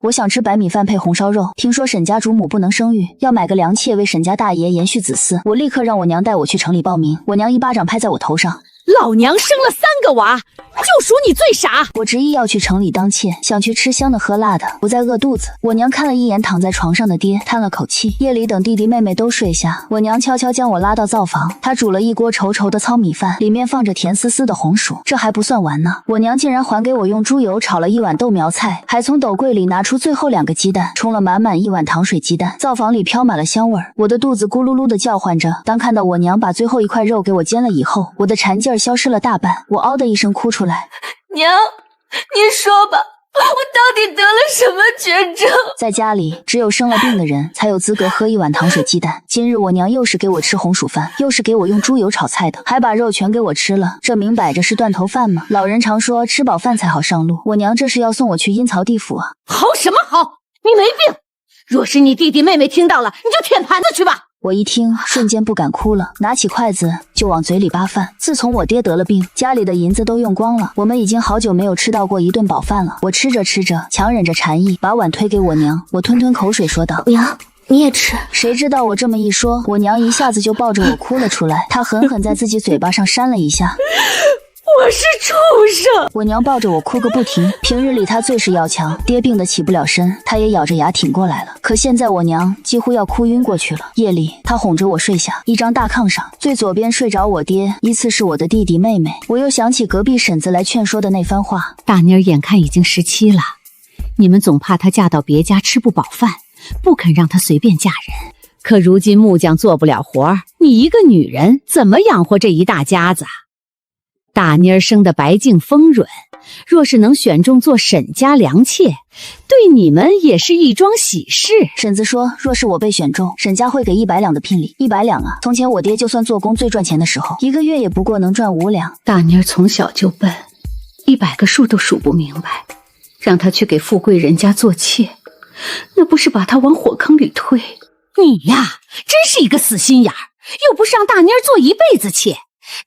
我想吃白米饭配红烧肉。听说沈家主母不能生育，要买个良妾为沈家大爷延续子嗣。我立刻让我娘带我去城里报名。我娘一巴掌拍在我头上。老娘生了3个娃，就属你最傻。我执意要去城里当妾，想去吃香的喝辣的，不再饿肚子。我娘看了一眼躺在床上的爹，叹了口气。夜里等弟弟妹妹都睡下，我娘悄悄将我拉到灶房，她煮了一锅稠稠的糙米饭，里面放着甜丝丝的红薯。这还不算完呢，我娘竟然还给我用猪油炒了一碗豆苗菜，还从斗柜里拿出最后2个鸡蛋，冲了满满1碗糖水鸡蛋。灶房里飘满了香味儿，我的肚子咕噜噜的叫唤着。当看到我娘把最后一块肉给我煎了以后，我的馋劲儿消失了大半，我嗷的一声哭出来。娘，您说吧，我到底得了什么绝症？在家里，只有生了病的人才有资格喝1碗糖水鸡蛋。今日我娘又是给我吃红薯饭，又是给我用猪油炒菜的，还把肉全给我吃了，这明摆着是断头饭吗？老人常说吃饱饭才好上路，我娘这是要送我去阴曹地府啊！好什么好？你没病！若是你弟弟妹妹听到了，你就舔盘子去吧！我一听，瞬间不敢哭了，拿起筷子就往嘴里扒饭。自从我爹得了病，家里的银子都用光了，我们已经好久没有吃到过一顿饱饭了。我吃着吃着，强忍着馋意，把碗推给我娘，我吞吞口水说道：“娘，你也吃。”谁知道我这么一说，我娘一下子就抱着我哭了出来，她狠狠在自己嘴巴上扇了一下。我是畜生！我娘抱着我哭个不停。平日里她最是要强，爹病得起不了身，她也咬着牙挺过来了。可现在我娘几乎要哭晕过去了。夜里，她哄着我睡下，一张大炕上，最左边睡着我爹，依次是我的弟弟妹妹。我又想起隔壁婶子来劝说的那番话：大妮儿眼看已经17了，你们总怕她嫁到别家吃不饱饭，不肯让她随便嫁人。可如今木匠做不了活，你一个女人怎么养活这一大家子啊？大妮儿生得白净丰润，若是能选中做沈家良妾，对你们也是一桩喜事。婶子说，若是我被选中，沈家会给100两的聘礼。100两啊！从前我爹就算做工最赚钱的时候，一个月也不过能赚5两。大妮儿从小就笨，100个数都数不明白，让她去给富贵人家做妾，那不是把她往火坑里推？你呀，真是一个死心眼儿，又不是让大妮儿做一辈子妾。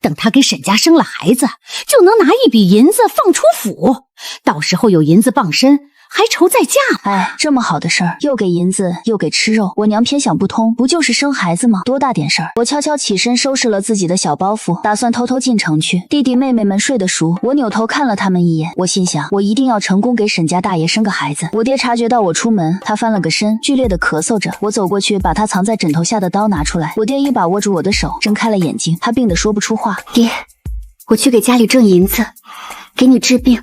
等她给沈家生了孩子，就能拿一笔银子放出府，到时候有银子傍身，还愁再嫁。哎，这么好的事儿，又给银子又给吃肉，我娘偏想不通，不就是生孩子吗？多大点事儿？我悄悄起身收拾了自己的小包袱，打算偷偷进城去。弟弟妹妹们睡得熟，我扭头看了他们一眼，我心想，我一定要成功给沈家大爷生个孩子。我爹察觉到我出门，他翻了个身，剧烈的咳嗽着。我走过去，把他藏在枕头下的刀拿出来。我爹一把握住我的手，睁开了眼睛，他病得说不出话。爹，我去给家里挣银子，给你治病，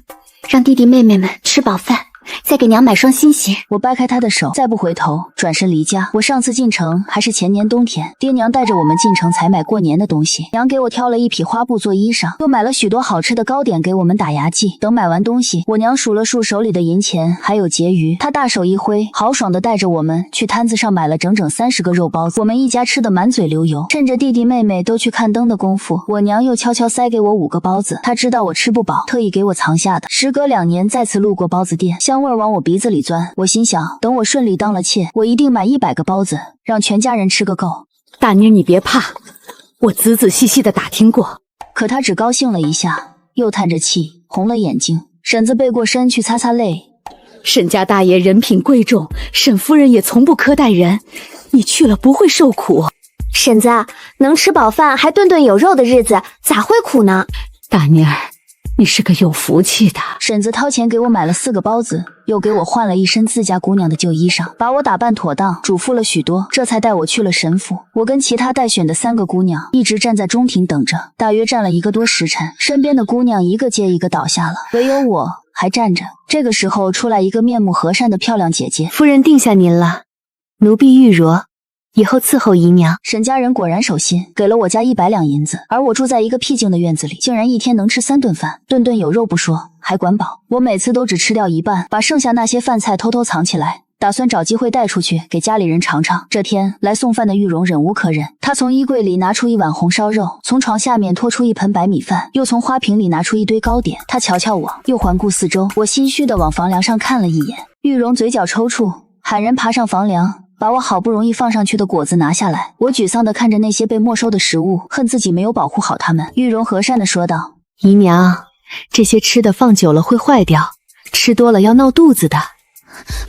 让弟弟妹妹们吃饱饭，再给娘买双新鞋。我掰开他的手，再不回头，转身离家。我上次进城还是前年冬天，爹娘带着我们进城采买过年的东西。娘给我挑了一匹花布做衣裳，又买了许多好吃的糕点给我们打牙祭。等买完东西，我娘数了数手里的银钱，还有结余，她大手一挥，豪爽地带着我们去摊子上买了整整30个肉包子。我们一家吃得满嘴流油。趁着弟弟妹妹都去看灯的功夫，我娘又悄悄塞给我5个包子。她知道我吃不饱，特意给我藏下的。时隔2年再次路过包子店，香味往我鼻子里钻。我心想，等我顺利当了妾，我一定买100个包子，让全家人吃个够。大妮儿，你别怕，我仔仔细细的打听过。可他只高兴了一下，又叹着气，红了眼睛。婶子背过身去擦擦泪。沈家大爷人品贵重，沈夫人也从不苛待人，你去了不会受苦。婶子，能吃饱饭还顿顿有肉的日子，咋会苦呢？大妮儿，你是个有福气的。婶子掏钱给我买了4个包子，又给我换了一身自家姑娘的旧衣裳，把我打扮妥当，嘱咐了许多，这才带我去了神府。我跟其他待选的3个姑娘一直站在中庭等着，大约站了1个多时辰，身边的姑娘一个接一个倒下了，唯有我还站着。这个时候出来一个面目和善的漂亮姐姐：“夫人定下您了，奴婢玉镯，以后伺候姨娘。”沈家人果然守信，给了我家100两银子，而我住在一个僻静的院子里，竟然一天能吃3顿饭，顿顿有肉不说，还管饱。我每次都只吃掉一半，把剩下那些饭菜偷偷藏起来，打算找机会带出去给家里人尝尝。这天来送饭的玉荣忍无可忍，她从衣柜里拿出1碗红烧肉，从床下面拖出1盆白米饭，又从花瓶里拿出一堆糕点。她瞧瞧我，又环顾四周，我心虚地往房梁上看了一眼。玉荣嘴角抽搐，喊人爬上房梁，把我好不容易放上去的果子拿下来。我沮丧地看着那些被没收的食物，恨自己没有保护好它们。玉荣和善地说道：“姨娘，这些吃的放久了会坏掉，吃多了要闹肚子的。”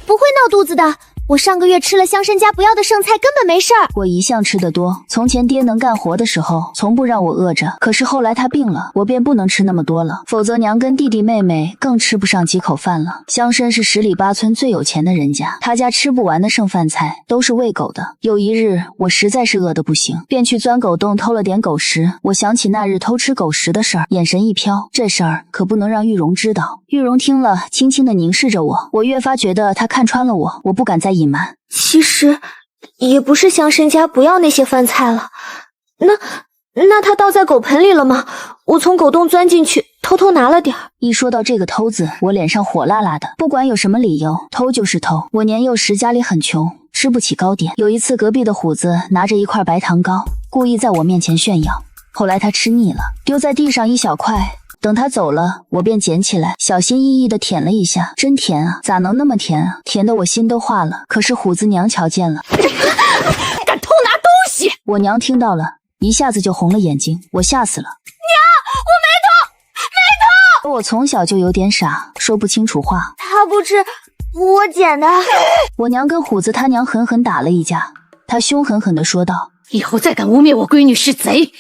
不会闹肚子的。我上个月吃了乡绅家不要的剩菜，根本没事儿。我一向吃得多，从前爹能干活的时候，从不让我饿着。可是后来他病了，我便不能吃那么多了，否则娘跟弟弟妹妹更吃不上几口饭了。乡绅是10里8村最有钱的人家，他家吃不完的剩饭菜都是喂狗的。有一日，我实在是饿得不行，便去钻狗洞偷了点狗食。我想起那日偷吃狗食的事儿，眼神一飘，这事儿可不能让玉荣知道。玉荣听了，轻轻地凝视着我，我越发觉得他看穿了我，我不敢再隐瞒。其实也不是乡绅家不要那些饭菜了，那他倒在狗盆里了吗？我从狗洞钻进去，偷偷拿了点儿。一说到这个偷字，我脸上火辣辣的，不管有什么理由，偷就是偷。我年幼时家里很穷，吃不起糕点。有一次隔壁的虎子拿着一块白糖糕，故意在我面前炫耀，后来他吃腻了，丢在地上一小块。等他走了，我便捡起来，小心翼翼地舔了一下，真甜啊！咋能那么甜啊？甜得我心都化了。可是虎子娘瞧见了，敢偷拿东西！我娘听到了，一下子就红了眼睛，我吓死了。娘，我没偷！我从小就有点傻，说不清楚话。他不吃，我捡的。我娘跟虎子他娘狠狠打了一架，她凶狠狠地说道：以后再敢污蔑我闺女是贼，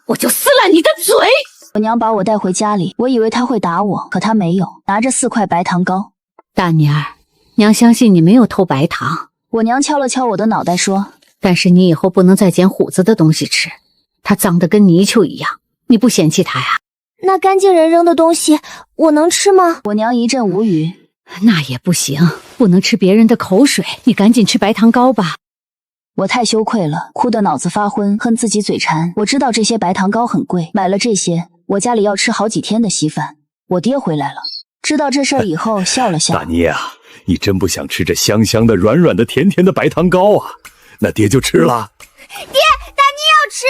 我就撕烂你的嘴！我娘把我带回家里，我以为她会打我，可她没有，拿着4块白糖糕。大妮儿，娘相信你没有偷白糖。我娘敲了敲我的脑袋说：但是你以后不能再捡虎子的东西吃，它脏得跟泥鳅一样，你不嫌弃它呀？那干净人扔的东西我能吃吗？我娘一阵无语。那也不行，不能吃别人的口水，你赶紧吃白糖糕吧。我太羞愧了，哭得脑子发昏，恨自己嘴馋。我知道这些白糖糕很贵，买了这些我家里要吃好几天的稀饭。我爹回来了，知道这事儿以后笑了笑。大妮啊，你真不想吃这香香的、软软的、甜甜的白糖糕啊？那爹就吃了。爹，大妮要吃。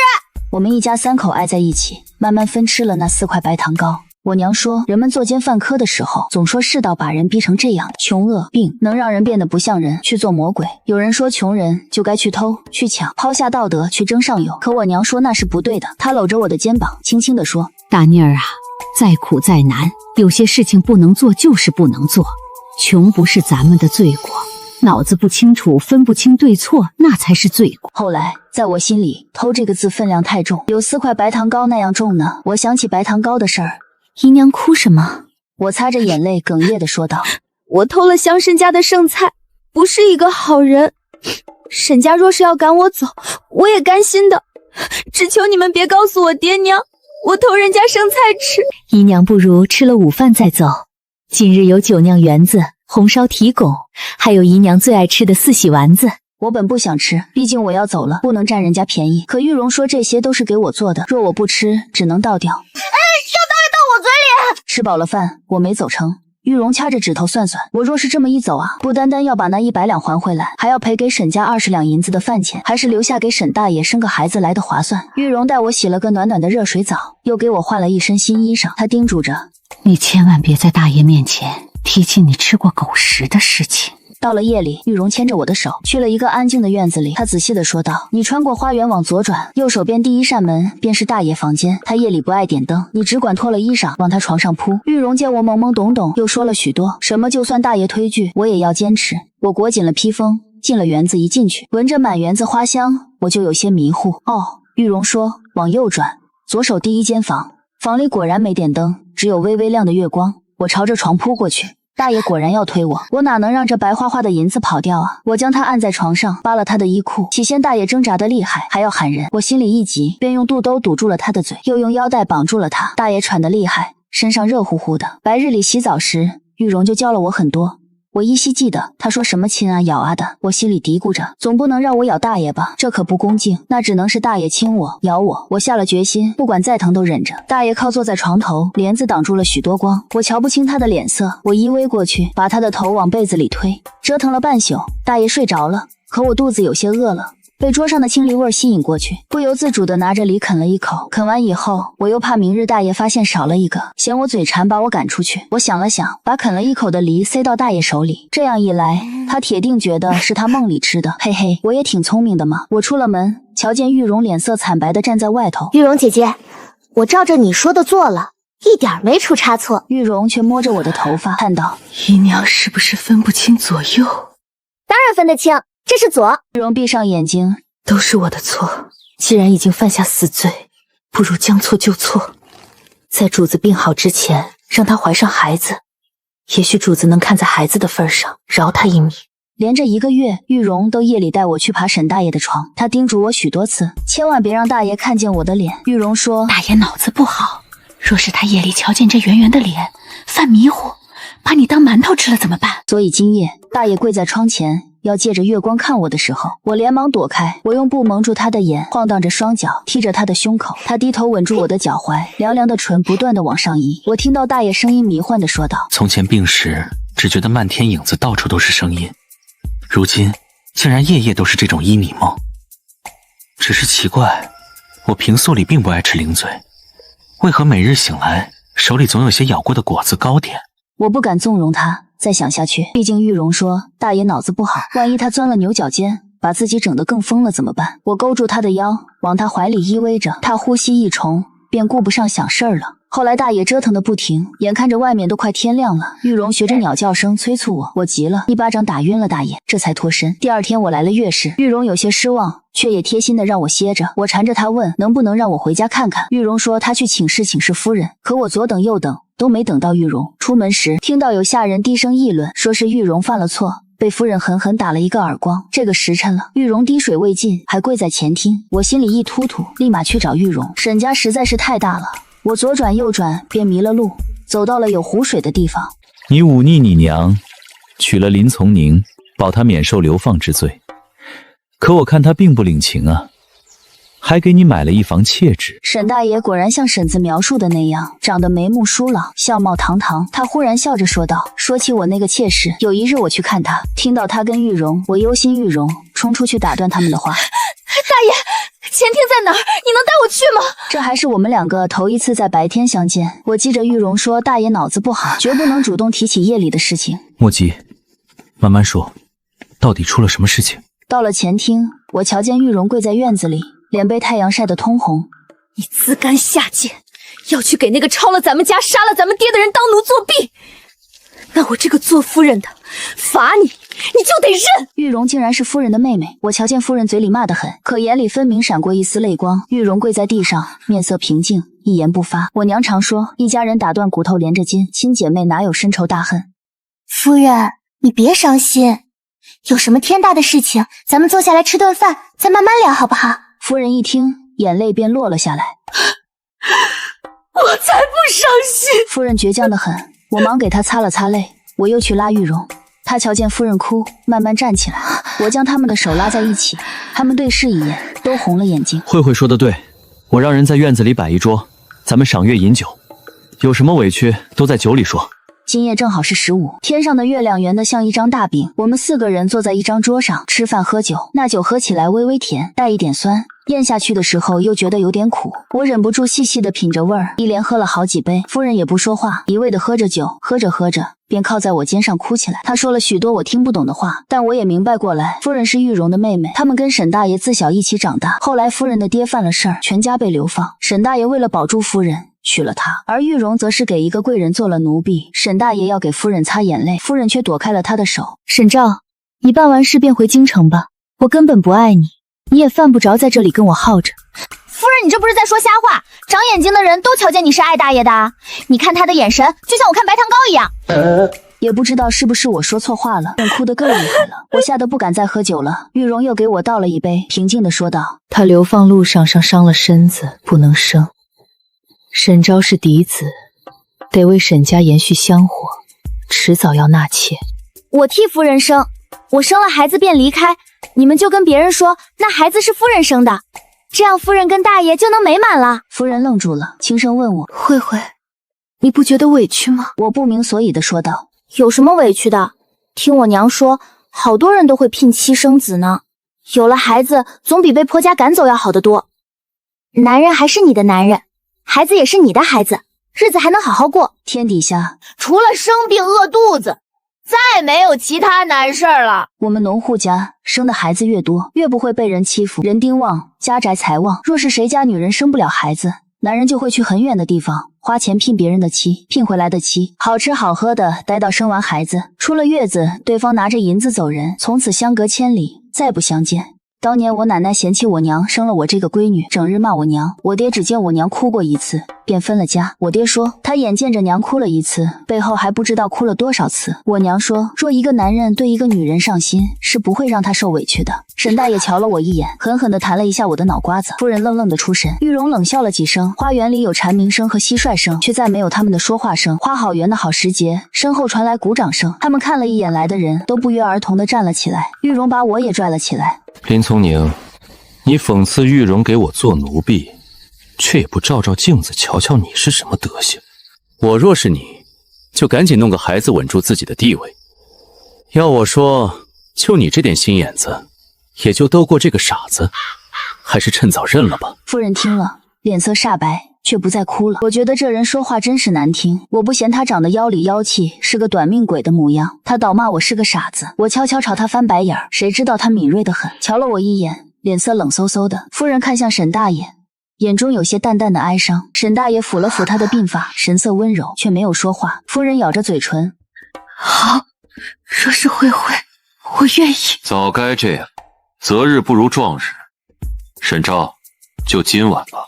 我们一家3口挨在一起，慢慢分吃了那4块白糖糕。我娘说，人们作奸犯科的时候，总说世道把人逼成这样，穷恶病能让人变得不像人，去做魔鬼。有人说穷人就该去偷去抢，抛下道德去争上游，可我娘说那是不对的。她搂着我的肩膀，轻轻地说：大妮儿啊，再苦再难，有些事情不能做就是不能做。穷不是咱们的罪过，脑子不清楚，分不清对错，那才是罪过。后来在我心里，偷这个字分量太重，有4块白糖糕那样重呢。我想起白糖糕的事儿。姨娘哭什么？我擦着眼泪哽咽地说道：我偷了乡绅家的剩菜，不是一个好人。沈家若是要赶我走，我也甘心的。只求你们别告诉我爹娘，我偷人家剩菜吃。姨娘不如吃了午饭再走。今日有酒酿圆子、红烧蹄拱，还有姨娘最爱吃的4喜丸子。我本不想吃，毕竟我要走了，不能占人家便宜。可玉荣说这些都是给我做的，若我不吃，只能倒掉。要倒也倒我嘴里。吃饱了饭，我没走成。玉荣掐着指头算算，我若是这么一走啊，不单单要把那100两还回来，还要赔给沈家20两银子的饭钱，还是留下给沈大爷生个孩子来的划算。玉荣带我洗了个暖暖的热水澡，又给我换了一身新衣裳。他叮嘱着：你千万别在大爷面前提起你吃过狗食的事情。到了夜里，玉荣牵着我的手去了一个安静的院子里，他仔细地说道：你穿过花园往左转，右手边第1扇门便是大爷房间，他夜里不爱点灯，你只管脱了衣裳往他床上铺。玉荣见我懵懵懂懂，又说了许多，什么就算大爷推拒，我也要坚持。我裹紧了披风，进了园子，一进去闻着满园子花香，我就有些迷糊。玉荣说往右转，左手第1间房，房里果然没点灯，只有微微亮的月光。我朝着床扑过去，大爷果然要推我，我哪能让这白花花的银子跑掉啊！我将他按在床上，扒了他的衣裤。起先大爷挣扎得厉害，还要喊人，我心里一急，便用肚兜堵住了他的嘴，又用腰带绑住了他。大爷喘得厉害，身上热乎乎的。白日里洗澡时，玉荣就教了我很多。我依稀记得他说什么亲啊咬啊的，我心里嘀咕着，总不能让我咬大爷吧，这可不恭敬，那只能是大爷亲我咬我。我下了决心，不管再疼都忍着。大爷靠坐在床头，帘子挡住了许多光，我瞧不清他的脸色，我依偎过去，把他的头往被子里推。折腾了半宿，大爷睡着了，可我肚子有些饿了，被桌上的清梨味吸引过去，不由自主地拿着梨啃了一口。啃完以后，我又怕明日大爷发现少了一个，嫌我嘴馋把我赶出去。我想了想，把啃了一口的梨塞到大爷手里，这样一来，他铁定觉得是他梦里吃的。嘿嘿，我也挺聪明的嘛。我出了门，瞧见玉荣脸色惨白地站在外头。玉荣姐姐，我照着你说的做了，一点没出差错。玉荣却摸着我的头发，叹道：“姨娘是不是分不清左右？”当然分得清，这是左。玉荣闭上眼睛，都是我的错。既然已经犯下死罪，不如将错就错，在主子病好之前，让她怀上孩子。也许主子能看在孩子的份上，饶她一命。连着1个月，玉荣都夜里带我去爬沈大爷的床。他叮嘱我许多次，千万别让大爷看见我的脸。玉荣说：“大爷脑子不好，若是他夜里瞧见这圆圆的脸，犯迷糊，把你当馒头吃了怎么办？”所以今夜大爷跪在窗前，要借着月光看我的时候，我连忙躲开。我用布蒙住他的眼，晃荡着双脚，踢着他的胸口。他低头吻住我的脚踝，凉凉的唇不断的往上移。我听到大爷声音迷幻的说道：“从前病时，只觉得漫天影子到处都是声音。如今竟然夜夜都是这种旖旎梦。只是奇怪，我平素里并不爱吃零嘴，为何每日醒来手里总有些咬过的果子糕点？”我不敢纵容他再想下去，毕竟玉荣说大爷脑子不好，万一他钻了牛角尖，把自己整得更疯了怎么办？我勾住他的腰，往他怀里依偎着，他呼吸一重，便顾不上想事儿了。后来大爷折腾的不停，眼看着外面都快天亮了，玉荣学着鸟叫声催促我，我急了，一巴掌打晕了大爷，这才脱身。第二天我来了月事，玉荣有些失望，却也贴心的让我歇着。我缠着他问能不能让我回家看看，玉荣说他去请示夫人，可我左等右等都没等到玉荣。出门时听到有下人低声议论，说是玉荣犯了错，被夫人狠狠打了一个耳光。这个时辰了，玉荣滴水未进，还跪在前厅。我心里一突突，立马去找玉荣。沈家实在是太大了，我左转右转便迷了路，走到了有湖水的地方。你忤逆你娘，娶了林从宁，保她免受流放之罪。可我看她并不领情啊，还给你买了一房妾室。沈大爷果然像婶子描述的那样，长得眉目疏朗，相貌堂堂。他忽然笑着说道：“说起我那个妾室，有一日我去看她，听到她跟玉荣，我忧心玉荣，冲出去打断他们的话。大爷，前厅在哪儿？你能带我去吗？”这还是我们两个头一次在白天相见。我记着玉荣说大爷脑子不好，绝不能主动提起夜里的事情。莫急，慢慢说，到底出了什么事情？到了前厅，我瞧见玉荣跪在院子里，脸被太阳晒得通红。你自甘下贱，要去给那个抄了咱们家、杀了咱们爹的人当奴作婢。那我这个做夫人的罚你，你就得认。玉荣竟然是夫人的妹妹，我瞧见夫人嘴里骂得很，可眼里分明闪过一丝泪光。玉荣跪在地上，面色平静，一言不发。我娘常说，一家人打断骨头连着筋，亲姐妹哪有深仇大恨。夫人，你别伤心，有什么天大的事情，咱们坐下来吃顿饭，再慢慢聊好不好？夫人一听，眼泪便落了下来。我才不伤心。夫人倔强得很，我忙给她擦了擦泪。我又去拉玉荣，她瞧见夫人哭，慢慢站起来。我将他们的手拉在一起，他们对视一眼，都红了眼睛。慧慧说的对，我让人在院子里摆一桌，咱们赏月饮酒，有什么委屈都在酒里说。今夜正好是15，天上的月亮圆得像一张大饼，我们4个人坐在一张桌上吃饭喝酒，那酒喝起来微微甜，带一点酸，咽下去的时候又觉得有点苦。我忍不住细细的品着味儿，一连喝了好几杯。夫人也不说话，一味的喝着酒，喝着喝着便靠在我肩上哭起来。她说了许多我听不懂的话，但我也明白过来，夫人是玉荣的妹妹，他们跟沈大爷自小一起长大，后来夫人的爹犯了事儿，全家被流放，沈大爷为了保住夫人娶了她，而玉荣则是给一个贵人做了奴婢。沈大爷要给夫人擦眼泪，夫人却躲开了他的手。沈照，你办完事便回京城吧，我根本不爱你，你也犯不着在这里跟我耗着。夫人，你这不是在说瞎话？长眼睛的人都瞧见你是爱大爷的，你看他的眼神就像我看白糖糕一样。也不知道是不是我说错话了，便哭得更厉害了。我吓得不敢再喝酒了。玉荣又给我倒了一杯，平静地说道：他流放路上伤了身子，不能生。沈昭是嫡子，得为沈家延续香火，迟早要纳妾。我替夫人生，我生了孩子便离开，你们就跟别人说那孩子是夫人生的，这样夫人跟大爷就能美满了。夫人愣住了，轻声问我：慧慧，你不觉得委屈吗？我不明所以地说道：有什么委屈的？听我娘说，好多人都会聘妻生子呢，有了孩子总比被婆家赶走要好得多。男人还是你的男人，孩子也是你的孩子，日子还能好好过。天底下除了生病饿肚子，再没有其他难事儿了。我们农户家生的孩子越多，越不会被人欺负，人丁旺，家宅财旺。若是谁家女人生不了孩子，男人就会去很远的地方花钱聘别人的妻，聘回来的妻好吃好喝的待到生完孩子，出了月子，对方拿着银子走人，从此相隔千里，再不相见。当年我奶奶嫌弃我娘生了我这个闺女，整日骂我娘。我爹只见我娘哭过一次，便分了家。我爹说他眼见着娘哭了一次，背后还不知道哭了多少次。我娘说，若一个男人对一个女人上心，是不会让她受委屈的。沈大爷瞧了我一眼，狠狠地弹了一下我的脑瓜子。夫人愣愣地出神。玉荣冷笑了几声，花园里有蝉鸣声和蟋蟀声，却再没有他们的说话声。花好园的好时节，身后传来鼓掌声。他们看了一眼来的人，都不约而同地站了起来。玉荣把我也拽了起来。林从宁，你讽刺玉荣给我做奴婢，却也不照照镜子瞧瞧你是什么德行。我若是你，就赶紧弄个孩子稳住自己的地位。要我说，就你这点心眼子，也就斗过这个傻子，还是趁早认了吧。夫人听了，脸色煞白，却不再哭了。我觉得这人说话真是难听，我不嫌他长得妖里妖气，是个短命鬼的模样，他倒骂我是个傻子。我悄悄朝他翻白眼，谁知道他敏锐得很，瞧了我一眼，脸色冷飕飕的。夫人看向沈大爷，眼中有些淡淡的哀伤。沈大爷抚了抚他的鬓发，神色温柔，却没有说话。夫人咬着嘴唇，好，若是慧慧，我愿意。早该这样，择日不如撞日。沈昭，就今晚吧。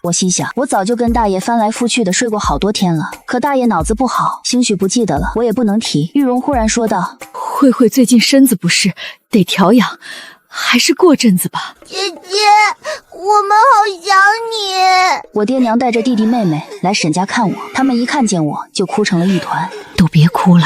我心想，我早就跟大爷翻来覆去的睡过好多天了，可大爷脑子不好，兴许不记得了，我也不能提。玉荣忽然说道，慧慧最近身子不适，得调养，还是过阵子吧。姐姐，我们好想你。我爹娘带着弟弟妹妹来沈家看我，他们一看见我就哭成了一团。都别哭了，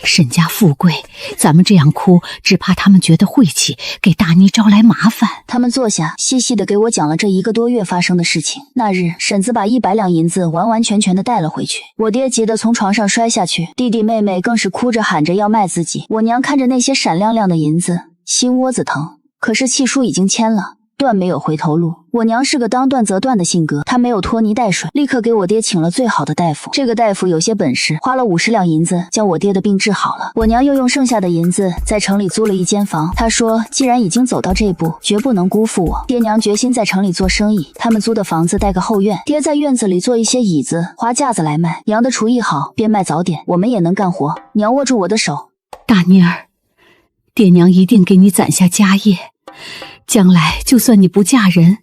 沈家富贵，咱们这样哭，只怕他们觉得晦气，给大妮招来麻烦。他们坐下，细细的给我讲了这1个多月发生的事情。那日，婶子把100两银子完完全全的带了回去，我爹急得从床上摔下去，弟弟妹妹更是哭着喊着要卖自己。我娘看着那些闪亮亮的银子，心窝子疼。可是契书已经签了，断没有回头路。我娘是个当断则断的性格，她没有拖泥带水，立刻给我爹请了最好的大夫。这个大夫有些本事，花了50两银子将我爹的病治好了。我娘又用剩下的银子在城里租了一间房。她说，既然已经走到这步，绝不能辜负我。爹娘决心在城里做生意，他们租的房子带个后院，爹在院子里做一些椅子、花架子来卖。娘的厨艺好，边卖早点，我们也能干活。娘握住我的手，大妮儿，爹娘一定给你攒下家业，将来就算你不嫁人，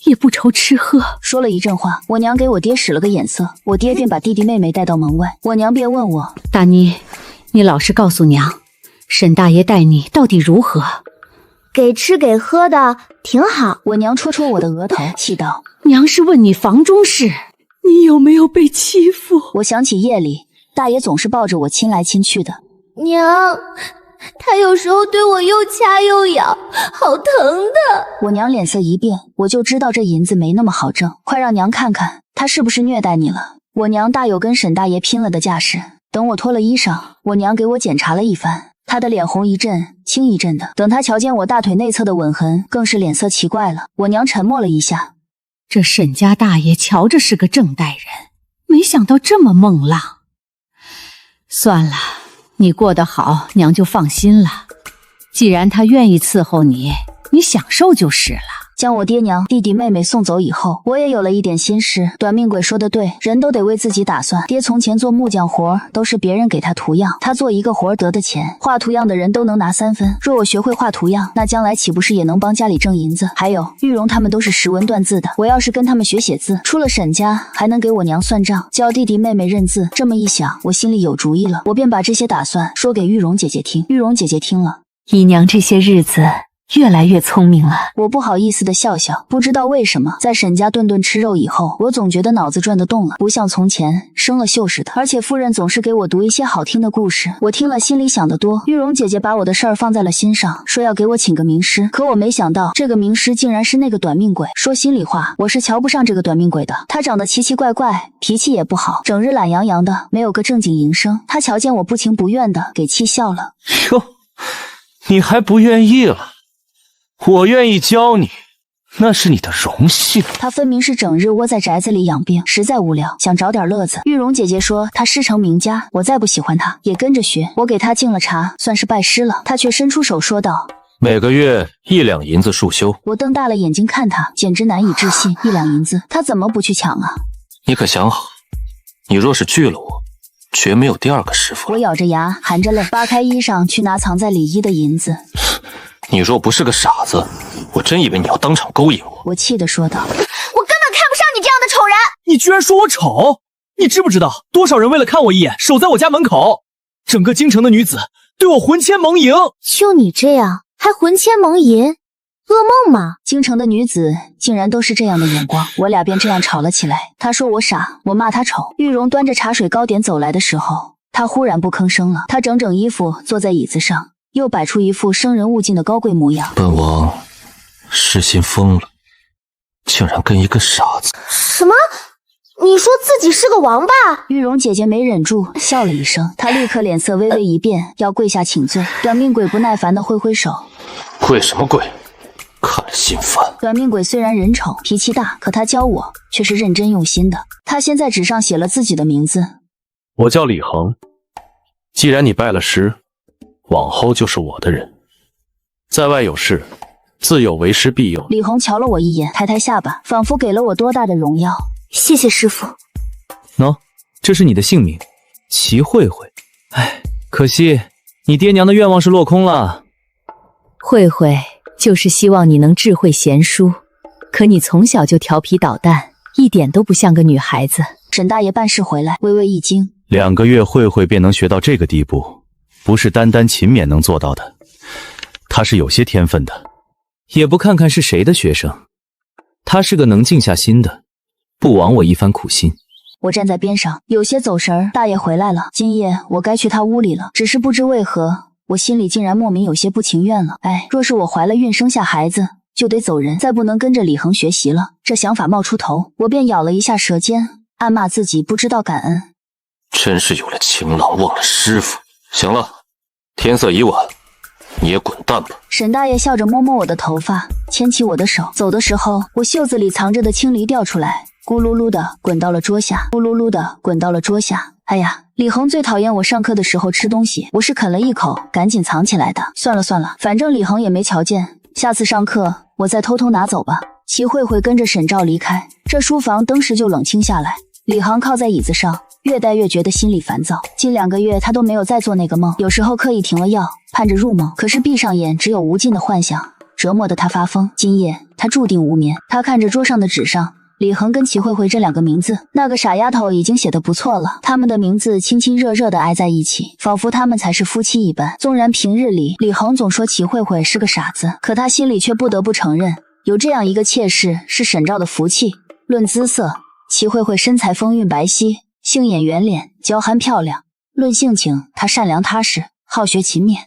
也不愁吃喝。说了一阵话，我娘给我爹使了个眼色，我爹便把弟弟妹妹带到门外。我娘便问我，大妮，你老实告诉娘，沈大爷待你到底如何？给吃给喝的挺好。我娘戳戳我的额头，气道，娘是问你房中事，你有没有被欺负？我想起夜里大爷总是抱着我亲来亲去的。娘，他有时候对我又掐又咬，好疼的。我娘脸色一变，我就知道这银子没那么好挣，快让娘看看他是不是虐待你了。我娘大有跟沈大爷拼了的架势。等我脱了衣裳，我娘给我检查了一番，她的脸红一阵青一阵的，等她瞧见我大腿内侧的吻痕，更是脸色奇怪了。我娘沉默了一下，这沈家大爷瞧着是个正待人，没想到这么猛浪。算了，你过得好，娘就放心了。既然他愿意伺候你，你享受就是了。将我爹娘、弟弟妹妹送走以后，我也有了一点心事。短命鬼说的对，人都得为自己打算。爹从前做木匠活都是别人给他图样，他做一个活得的钱，画图样的人都能拿3分。若我学会画图样，那将来岂不是也能帮家里挣银子？还有玉荣他们都是识文断字的，我要是跟他们学写字，出了沈家还能给我娘算账，教弟弟妹妹认字。这么一想，我心里有主意了，我便把这些打算说给玉荣姐姐听。玉荣姐姐听了，姨娘这些日子越来越聪明了。我不好意思的笑笑，不知道为什么，在沈家顿顿吃肉以后，我总觉得脑子转得动了，不像从前生了锈似的。而且夫人总是给我读一些好听的故事，我听了心里想得多。玉荣姐姐把我的事儿放在了心上，说要给我请个名师，可我没想到这个名师竟然是那个短命鬼。说心里话，我是瞧不上这个短命鬼的，他长得奇奇怪怪，脾气也不好，整日懒洋洋的，没有个正经营生。他瞧见我不情不愿的，给气笑了。哟，你还不愿意了？我愿意教你，那是你的荣幸。他分明是整日窝在宅子里养病，实在无聊，想找点乐子。玉荣姐姐说他师承名家，我再不喜欢他，也跟着学。我给他敬了茶，算是拜师了。他却伸出手说道：每个月1两银子束修。我瞪大了眼睛看他，简直难以置信，1两银子，他怎么不去抢啊？你可想好，你若是拒了我，绝没有第二个师傅。我咬着牙，含着泪，扒开衣裳去拿藏在里衣的银子。你若不是个傻子，我真以为你要当场勾引我。我气地说道：“我根本看不上你这样的丑人！你居然说我丑！你知不知道多少人为了看我一眼，守在我家门口？整个京城的女子对我魂牵梦萦。就你这样，还魂牵梦萦？噩梦吗？”京城的女子竟然都是这样的眼光，我俩便这样吵了起来。他说我傻，我骂他丑。玉荣端着茶水糕点走来的时候，他忽然不吭声了。他整整衣服坐在椅子上，又摆出一副生人勿近的高贵模样。本王失心疯了，竟然跟一个傻子。什么？你说自己是个王八？玉荣姐姐没忍住笑了一声，她立刻脸色微微一变，要跪下请罪。短命鬼不耐烦地挥挥手：“跪什么跪？看了心烦。”短命鬼虽然人丑脾气大，可他教我却是认真用心的。他先在纸上写了自己的名字：“我叫李恒，既然你拜了师，往后就是我的人。在外有事，自有为师庇佑。”李恒瞧了我一眼，抬抬下巴，仿佛给了我多大的荣耀。谢谢师傅。喏，这是你的姓名，齐慧慧。哎，可惜你爹娘的愿望是落空了。慧慧就是希望你能智慧贤淑，可你从小就调皮捣蛋，一点都不像个女孩子。沈大爷办事回来，微微一惊，2个月慧慧便能学到这个地步，不是单单勤勉能做到的，她是有些天分的。也不看看是谁的学生，她是个能静下心的，不枉我一番苦心。我站在边上，有些走神儿。大爷回来了，今夜我该去他屋里了。只是不知为何，我心里竟然莫名有些不情愿了。哎，若是我怀了孕生下孩子，就得走人，再不能跟着李恒学习了。这想法冒出头，我便咬了一下舌尖，暗骂自己不知道感恩。真是有了情郎忘了师傅。行了，天色已晚，你也滚蛋吧。沈大爷笑着摸摸我的头发，牵起我的手。走的时候，我袖子里藏着的青梨掉出来，咕噜噜的滚到了桌下，咕噜噜的滚到了桌下。哎呀，李恒最讨厌我上课的时候吃东西，我是啃了一口，赶紧藏起来的。算了算了，反正李恒也没瞧见，下次上课我再偷偷拿走吧。齐慧慧跟着沈照离开，这书房登时就冷清下来。李恒靠在椅子上，越待越觉得心里烦躁。近2个月他都没有再做那个梦，有时候刻意停了药，盼着入梦，可是闭上眼只有无尽的幻想，折磨得他发疯。今夜他注定无眠。他看着桌上的纸上李恒跟齐慧慧这2个名字，那个傻丫头已经写得不错了，他们的名字亲亲热热地挨在一起，仿佛他们才是夫妻一般。纵然平日里李恒总说齐慧慧是个傻子，可他心里却不得不承认，有这样一个妾室是沈照的福气。论姿色，齐慧慧身材风韵白皙，杏眼圆脸，娇憨漂亮。论性情，她善良踏实，好学勤勉，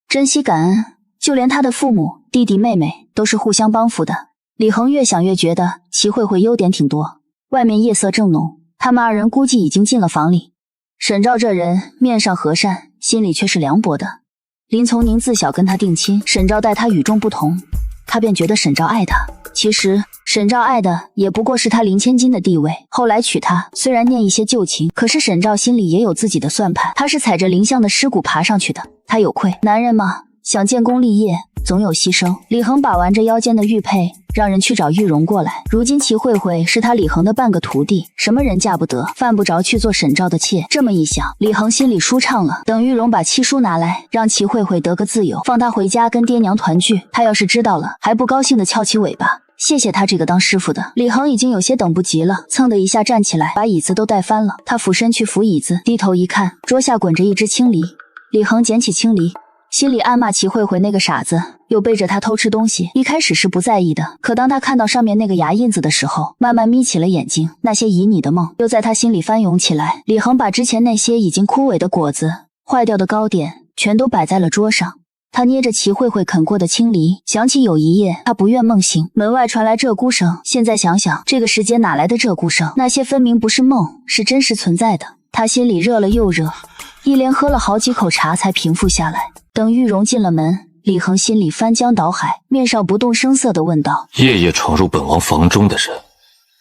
珍惜感恩，就连她的父母、弟弟妹妹都是互相帮扶的。李恒越想越觉得齐慧慧优点挺多。外面夜色正浓，他们2人估计已经进了房里。沈照这人面上和善，心里却是凉薄的。林从宁自小跟他定亲，沈照待他与众不同，他便觉得沈照爱他。其实沈照爱的也不过是他林千金的地位。后来娶她，虽然念一些旧情，可是沈照心里也有自己的算盘。他是踩着林香的尸骨爬上去的，他有愧。男人嘛，想建功立业，总有牺牲。李恒把玩着腰间的玉佩，让人去找玉容过来。如今齐慧慧是他李恒的半个徒弟，什么人嫁不得，犯不着去做沈照的妾。这么一想，李恒心里舒畅了。等玉容把七书拿来，让齐慧慧得个自由，放他回家跟爹娘团聚。他要是知道了，还不高兴地翘起尾巴。谢谢他这个当师傅的。李恒已经有些等不及了，蹭的一下站起来，把椅子都带翻了。他俯身去扶椅子，低头一看，桌下滚着一只青梨。李恒捡起青梨，心里暗骂齐慧慧那个傻子，又背着他偷吃东西。一开始是不在意的，可当他看到上面那个牙印子的时候，慢慢眯起了眼睛。那些旖旎的梦又在他心里翻涌起来。李恒把之前那些已经枯萎的果子、坏掉的糕点全都摆在了桌上。他捏着齐慧慧啃过的青梨，想起有一夜他不愿梦醒，门外传来鹧鸪声。现在想想，这个时间哪来的鹧鸪声？那些分明不是梦，是真实存在的。他心里热了又热，一连喝了好几口茶才平复下来。等玉容进了门，李恒心里翻江倒海，面上不动声色地问道：夜夜闯入本王房中的人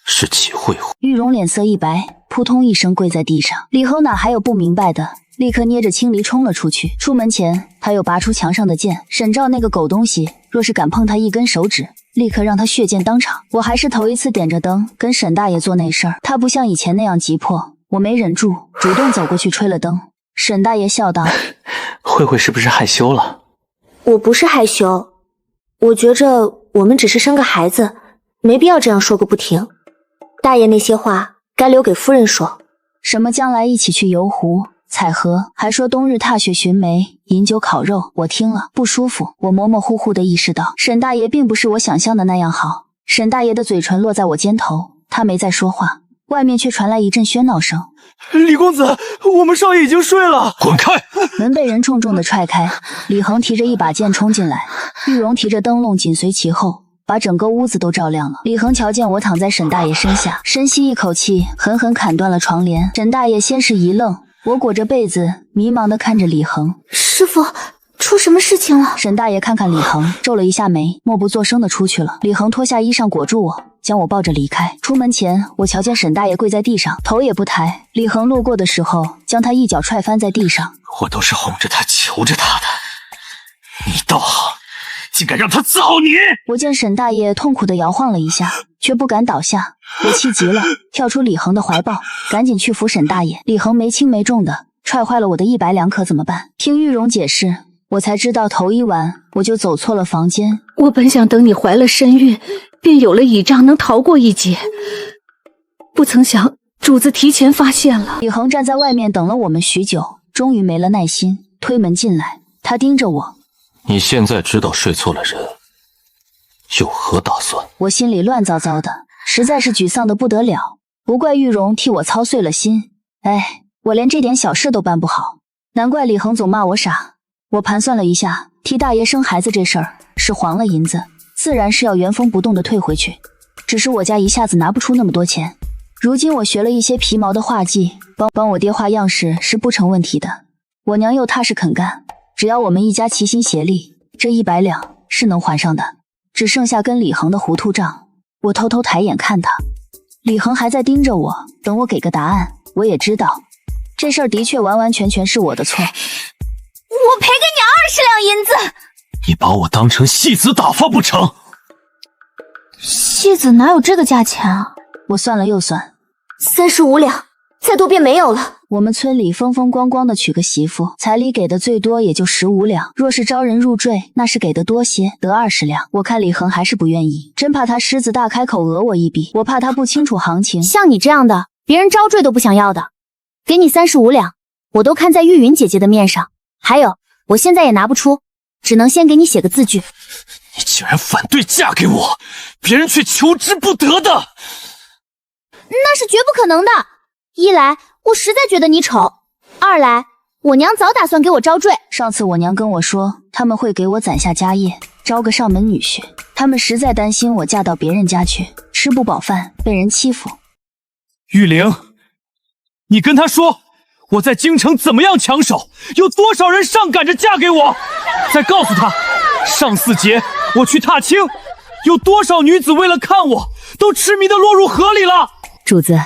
是齐慧慧？玉容脸色一白，扑通一声跪在地上。李恒哪还有不明白的？立刻捏着青梨冲了出去。出门前，他又拔出墙上的剑。沈照那个狗东西，若是敢碰他一根手指，立刻让他血溅当场。我还是头一次点着灯跟沈大爷做那事儿，他不像以前那样急迫，我没忍住，主动走过去吹了灯。沈大爷笑道：“慧慧是不是害羞了？”我不是害羞，我觉着我们只是生个孩子，没必要这样说个不停。大爷那些话该留给夫人说。什么将来一起去游湖采荷，还说冬日踏雪寻梅，饮酒烤肉，我听了不舒服。我模模糊糊地意识到，沈大爷并不是我想象的那样好。沈大爷的嘴唇落在我肩头，他没再说话，外面却传来一阵喧闹声。李公子，我们少爷已经睡了。滚开！门被人重重地踹开，李恒提着一把剑冲进来，玉荣提着灯笼紧随其后，把整个屋子都照亮了。李恒瞧见我躺在沈大爷身下，深吸一口气，狠狠砍断了床帘。沈大爷先是一愣，我裹着被子迷茫地看着李恒。师傅，出什么事情了？沈大爷看看李恒，皱了一下眉，默不作声地出去了。李恒脱下衣裳裹住我，将我抱着离开。出门前，我瞧见沈大爷跪在地上，头也不抬。李恒路过的时候，将他一脚踹翻在地上。我都是哄着他、求着他的，你倒好，竟敢让他伺候你！我见沈大爷痛苦地摇晃了一下，却不敢倒下。我气急了，跳出李恒的怀抱，赶紧去扶沈大爷。李恒没轻没重的踹坏了我的100两，可怎么办？听玉荣解释，我才知道头一晚我就走错了房间。我本想等你怀了身孕，便有了倚仗，能逃过一劫，不曾想主子提前发现了。李恒站在外面等了我们许久，终于没了耐心，推门进来。他盯着我：“你现在知道睡错了人，有何打算？”我心里乱糟糟的，实在是沮丧的不得了。不怪玉荣替我操碎了心，我连这点小事都办不好，难怪李恒总骂我傻。我盘算了一下，替大爷生孩子这事儿是黄了银子，自然是要原封不动的退回去。只是我家一下子拿不出那么多钱，如今我学了一些皮毛的画技，帮我爹画样式是不成问题的。我娘又踏实肯干，只要我们一家齐心协力，这100两是能还上的。只剩下跟李恒的糊涂账。我偷偷抬眼看他，李恒还在盯着我，等我给个答案。我也知道这事儿的确完完全全是我的错。我赔给你20两银子。你把我当成戏子打发不成？戏子哪有这个价钱啊？我算了又算，35两，再多便没有了。我们村里风风光光的娶个媳妇，彩礼给的最多也就15两，若是招人入赘，那是给的多些，得20两。我看李恒还是不愿意，真怕他狮子大开口讹我一笔，我怕他不清楚行情。像你这样的，别人招赘都不想要的，给你35两，我都看在玉云姐姐的面上。还有，我现在也拿不出，只能先给你写个字据。你竟然反对嫁给我，别人却求之不得的。那是绝不可能的。一来，我实在觉得你丑；二来，我娘早打算给我招赘。上次我娘跟我说，他们会给我攒下家业，招个上门女婿。他们实在担心我嫁到别人家去，吃不饱饭，被人欺负。玉玲，你跟他说，我在京城怎么样抢手，有多少人上赶着嫁给我。再告诉他，上4节我去踏青，有多少女子为了看我，都痴迷的落入河里了。主子，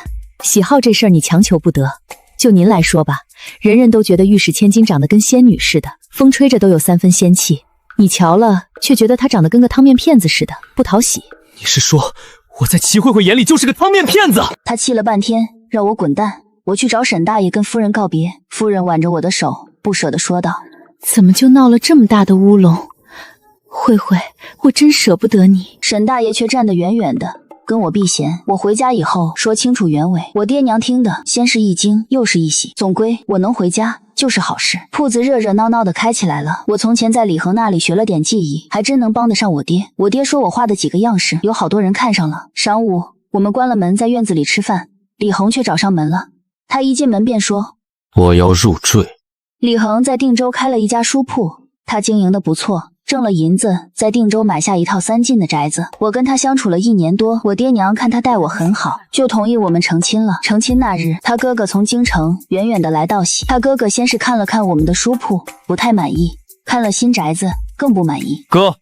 喜好这事儿你强求不得。就您来说吧，人人都觉得玉氏千金长得跟仙女似的，风吹着都有3分仙气。你瞧了，却觉得她长得跟个汤面骗子似的，不讨喜。你是说我在齐慧慧眼里就是个汤面骗子？他气了半天，让我滚蛋。我去找沈大爷跟夫人告别，夫人挽着我的手，不舍地说道：“怎么就闹了这么大的乌龙？慧慧，我真舍不得你。”沈大爷却站得远远的，跟我避嫌。我回家以后说清楚原委，我爹娘听的先是一惊，又是一喜。总归我能回家就是好事。铺子热热闹闹的开起来了。我从前在李恒那里学了点技艺，还真能帮得上我爹。我爹说我画的几个样式有好多人看上了。晌午我们关了门，在院子里吃饭，李恒却找上门了。他一进门便说：“我要入赘。”李恒在定州开了一家书铺，他经营的不错，挣了银子，在定州买下一套3进的宅子。我跟他相处了1年多，我爹娘看他待我很好，就同意我们成亲了。成亲那日，他哥哥从京城远远的来道喜。他哥哥先是看了看我们的书铺，不太满意，看了新宅子更不满意。哥，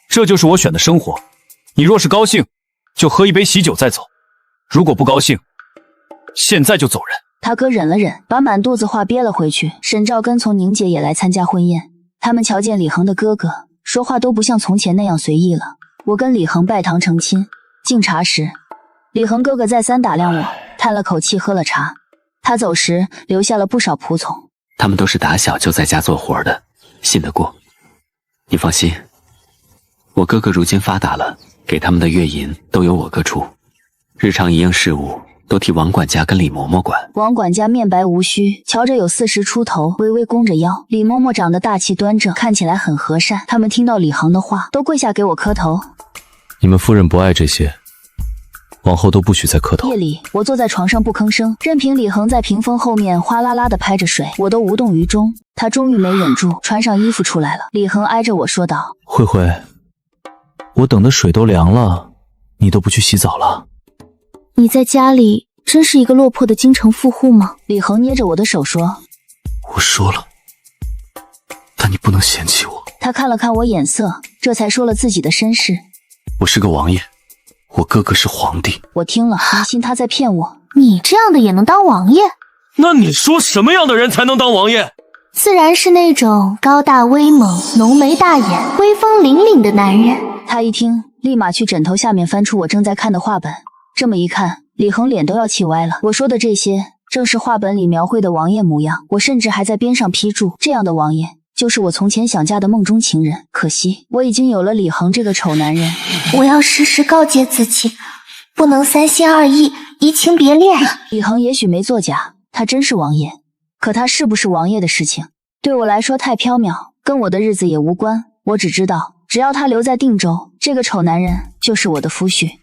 这就是我选的生活，你若是高兴，就喝一杯喜酒再走；如果不高兴，现在就走人。他哥忍了忍，把满肚子话憋了回去。沈兆跟从宁姐也来参加婚宴，他们瞧见李恒的哥哥，说话都不像从前那样随意了。我跟李恒拜堂成亲。敬茶时，李恒哥哥再三打量我，叹了口气喝了茶。他走时留下了不少仆从，他们都是打小就在家做活的，信得过。你放心，我哥哥如今发达了，给他们的月银都由我哥出，日常一应事务都替王管家跟李嬷嬷管。王管家面白无须，瞧着有40出头，微微弓着腰。李嬷嬷长得大气端正，看起来很和善。他们听到李恒的话，都跪下给我磕头。你们夫人不爱这些，往后都不许再磕头。夜里，我坐在床上不吭声，任凭李恒在屏风后面哗啦啦地拍着水，我都无动于衷。他终于没忍住，穿上衣服出来了。李恒挨着我说道：“慧慧，我等的水都凉了，你都不去洗澡了？你在家里真是一个落魄的京城富户吗？”李恒捏着我的手说：“我说了，但你不能嫌弃我。”他看了看我眼色，这才说了自己的身世。我是个王爷，我哥哥是皇帝。我听了，疑心他在骗我。你这样的也能当王爷？那你说什么样的人才能当王爷？自然是那种高大威猛、浓眉大眼、威风凛凛的男人。他一听，立马去枕头下面翻出我正在看的画本。这么一看，李恒脸都要气歪了。我说的这些，正是画本里描绘的王爷模样。我甚至还在边上批注，这样的王爷就是我从前想嫁的梦中情人。可惜我已经有了李恒这个丑男人。我要时时告诫自己，不能三心二意、移情别恋。李恒也许没作假，他真是王爷，可他是不是王爷的事情，对我来说太缥缈，跟我的日子也无关。我只知道，只要他留在定州，这个丑男人就是我的夫婿。